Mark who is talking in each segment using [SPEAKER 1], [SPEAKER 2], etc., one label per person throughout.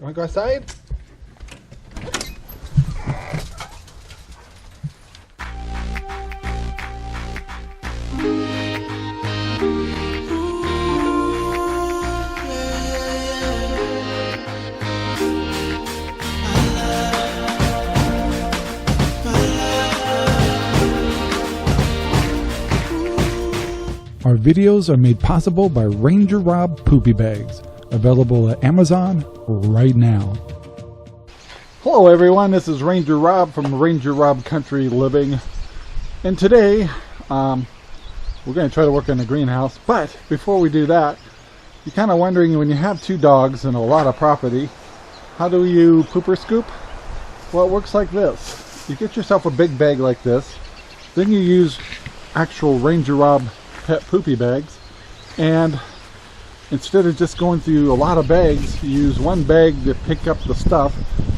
[SPEAKER 1] You want to go outside?
[SPEAKER 2] Our videos are made possible by RangerRob Poopy Bags, available at Amazon right now.
[SPEAKER 1] Hello everyone, this is Ranger Rob from Ranger Rob Country Living, and today we're going to try to work on the greenhouse. But before we do that, you're kind of wondering, when you have 2 dogs and a lot of property, how do you pooper scoop? Well, it works like this. You get yourself a big bag like this, then you use actual Ranger Rob pet poopy bags, and instead of just going through a lot of bags, you use one bag to pick up the stuff,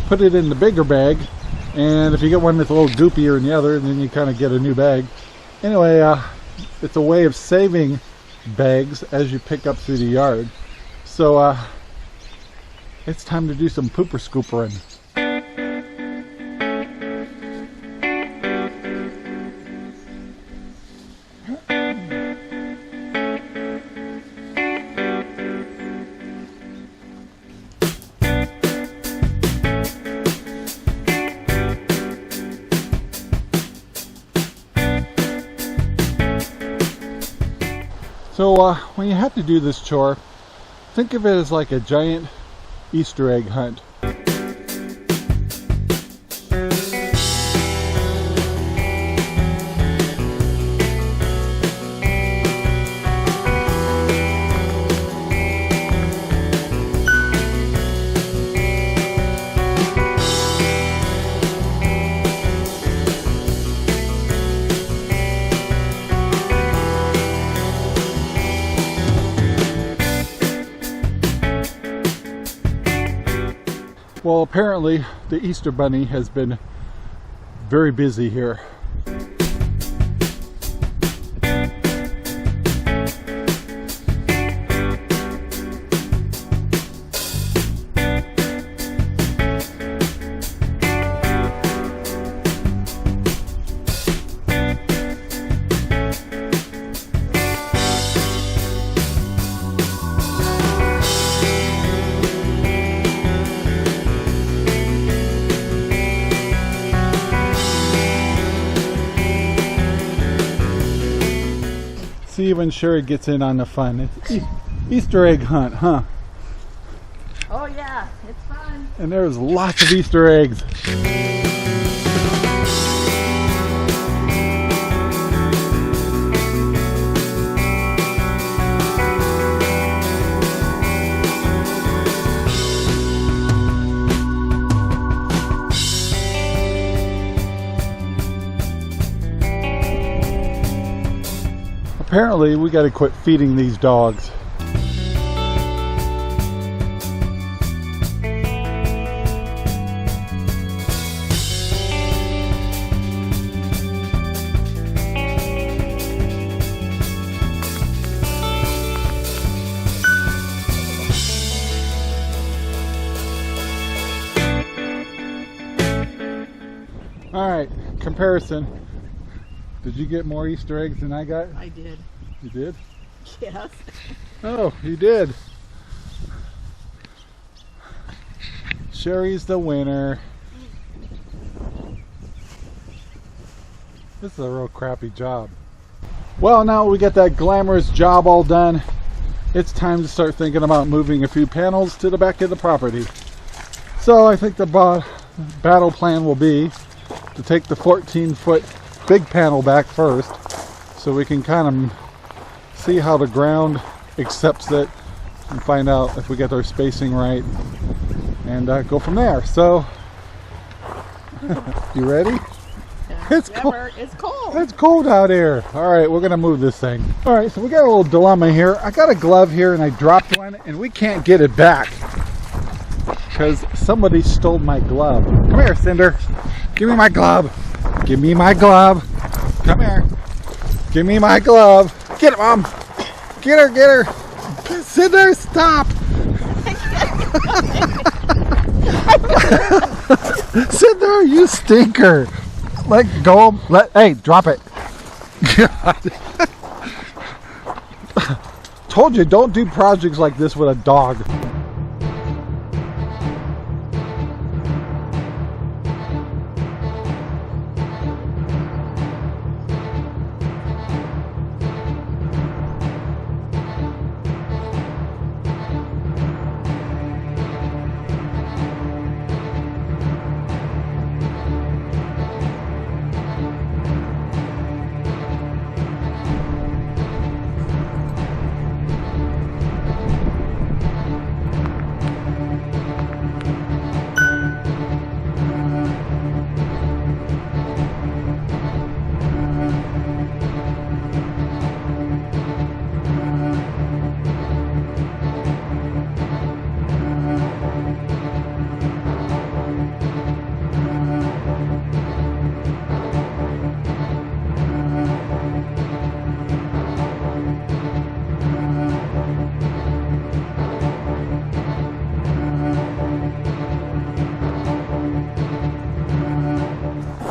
[SPEAKER 1] put it in the bigger bag, and if you get one that's a little goopier than the other, then you kind of get a new bag. Anyway, it's a way of saving bags as you pick up through the yard. So it's time to do some pooper scoopering. So when you have to do this chore, think of it as like a giant Easter egg hunt. Well, apparently the Easter Bunny has been very busy here. See, even Sherry gets in on the fun. It's Easter egg hunt, huh?
[SPEAKER 3] Oh yeah, it's fun.
[SPEAKER 1] And there's lots of Easter eggs. Apparently, we got to quit feeding these dogs. All right, comparison. Did you get more Easter eggs than I got?
[SPEAKER 3] I did.
[SPEAKER 1] You did?
[SPEAKER 3] Yes.
[SPEAKER 1] Oh, you did. Sherry's the winner. This is a real crappy job. Well, now we got that glamorous job all done, it's time to start thinking about moving a few panels to the back of the property. So I think the battle plan will be to take the 14-foot big panel back first, so we can kind of see how the ground accepts it and find out if we get our spacing right, and go from there. So you ready? It's cold.
[SPEAKER 3] It's cold.
[SPEAKER 1] It's cold out here. All right, we're gonna move this thing. All right, so we got a little dilemma here. I got a glove here and I dropped one and we can't get it back because somebody stole my glove. Come here, Cinder. Give me my glove. Give me my glove. Come here. Give me my glove. Get it, Mom. Get her, get her. Cinder, stop. Sit there, you stinker. Let go. Hey, drop it. God. Told you, don't do projects like this with a dog.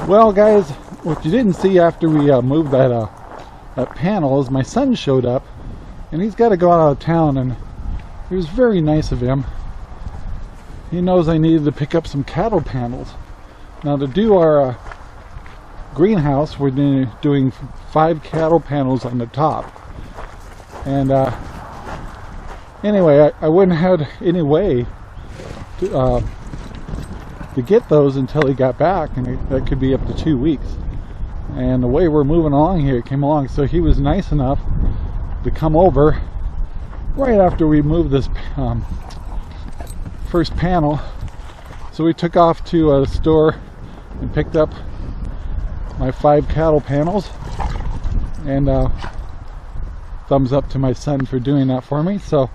[SPEAKER 1] Well, guys, what you didn't see after we moved that panel is my son showed up, and he's got to go out of town, and it was very nice of him. He knows I needed to pick up some cattle panels. Now, to do our greenhouse, we're doing 5 cattle panels on the top. And anyway, I wouldn't have any way to get those until he got back, and that could be up to 2 weeks. And the way we're moving along here, it came along, so he was nice enough to come over right after we moved this first panel. So we took off to a store and picked up my 5 cattle panels, and thumbs up to my son for doing that for me. So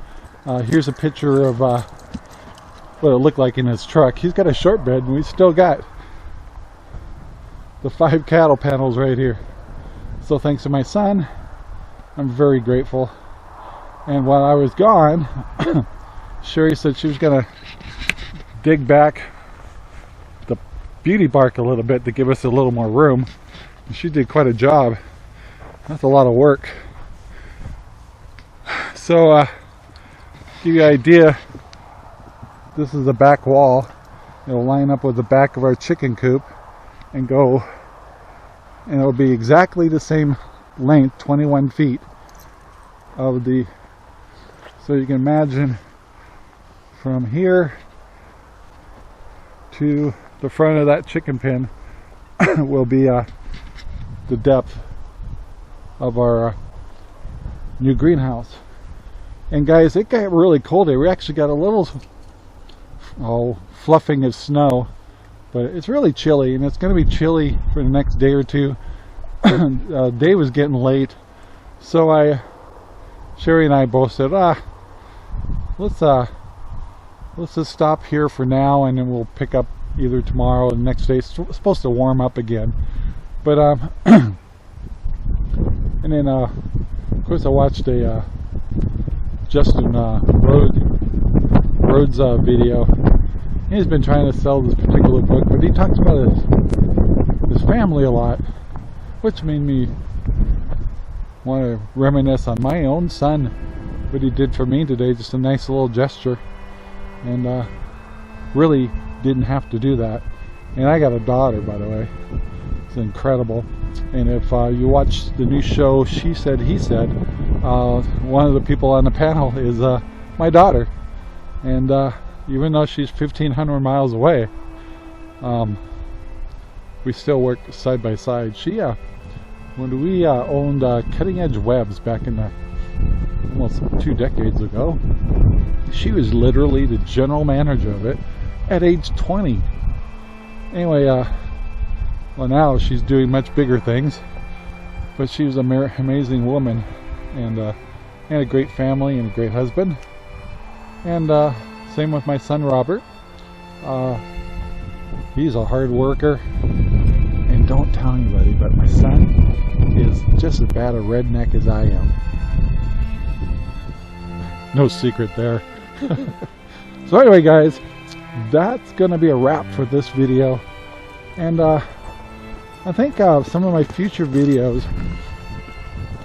[SPEAKER 1] here's a picture of what it looked like in his truck. He's got a short bed, and we still got the 5 cattle panels right here. So thanks to my son, I'm very grateful. And while I was gone, Sherry said she was gonna dig back the beauty bark a little bit to give us a little more room. And she did quite a job. That's a lot of work. So give you an idea, this is the back wall. It'll line up with the back of our chicken coop and go, and it'll be exactly the same length, 21 feet of the, so you can imagine from here to the front of that chicken pen will be the depth of our new greenhouse. And guys, it got really cold here. We actually got a little fluffing of snow, but it's really chilly, and it's going to be chilly for the next day or two. Day was getting late, so Sherry and I both said, let's just stop here for now, and then we'll pick up either tomorrow or the next day. It's supposed to warm up again, but and then of course I watched a Justin Rhodes video. He's been trying to sell this particular book, but he talks about his family a lot, which made me want to reminisce on my own son, what he did for me today. Just a nice little gesture, and really didn't have to do that. And I got a daughter, by the way. It's incredible. And if you watch the new show She Said, He Said, one of the people on the panel is my daughter. And even though she's 1,500 miles away, we still work side by side. She, when we owned Cutting Edge Webs back in almost 2 decades ago, she was literally the general manager of it at age 20. Anyway, well, now she's doing much bigger things, but she was an amazing woman, and a great family and a great husband. And same with my son Robert. He's a hard worker, and don't tell anybody, but my son is just as bad a redneck as I am. No secret there. So anyway, guys, that's going to be a wrap for this video. And I think some of my future videos,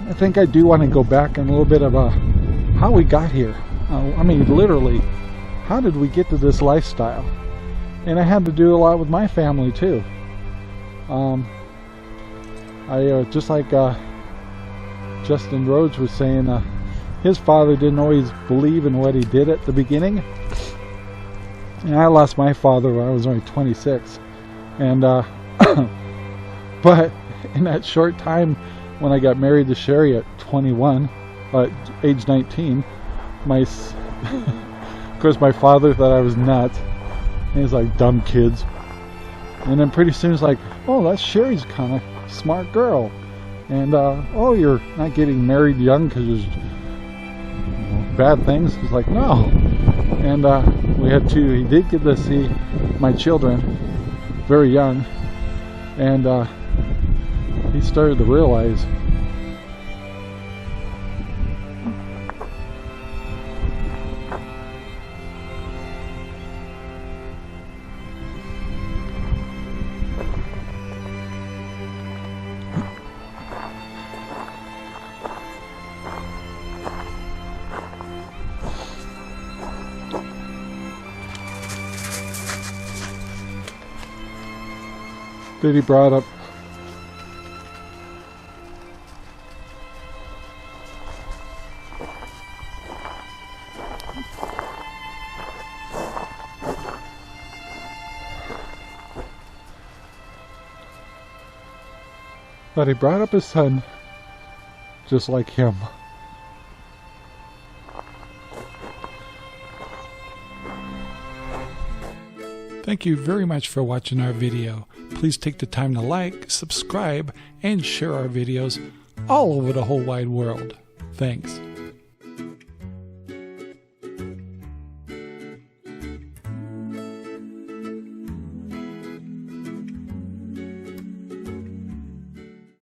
[SPEAKER 1] I think I do want to go back in a little bit of how we got here. I mean, literally, how did we get to this lifestyle? And I had to do a lot with my family too. Just like Justin Rhodes was saying, his father didn't always believe in what he did at the beginning. And I lost my father when I was only 26. And but in that short time when I got married to Sherry at 21, age 19, of course my father thought I was nuts. He's like, dumb kids. And then pretty soon it's like, oh, that's Sherry's kind of smart girl. And oh, you're not getting married young because there's bad things. It's like, no. And we had two. He did get to see my children very young, and he started to realize that he brought up. But he brought up his son just like him.
[SPEAKER 2] Thank you very much for watching our video. Please take the time to like, subscribe, and share our videos all over the whole wide world. Thanks.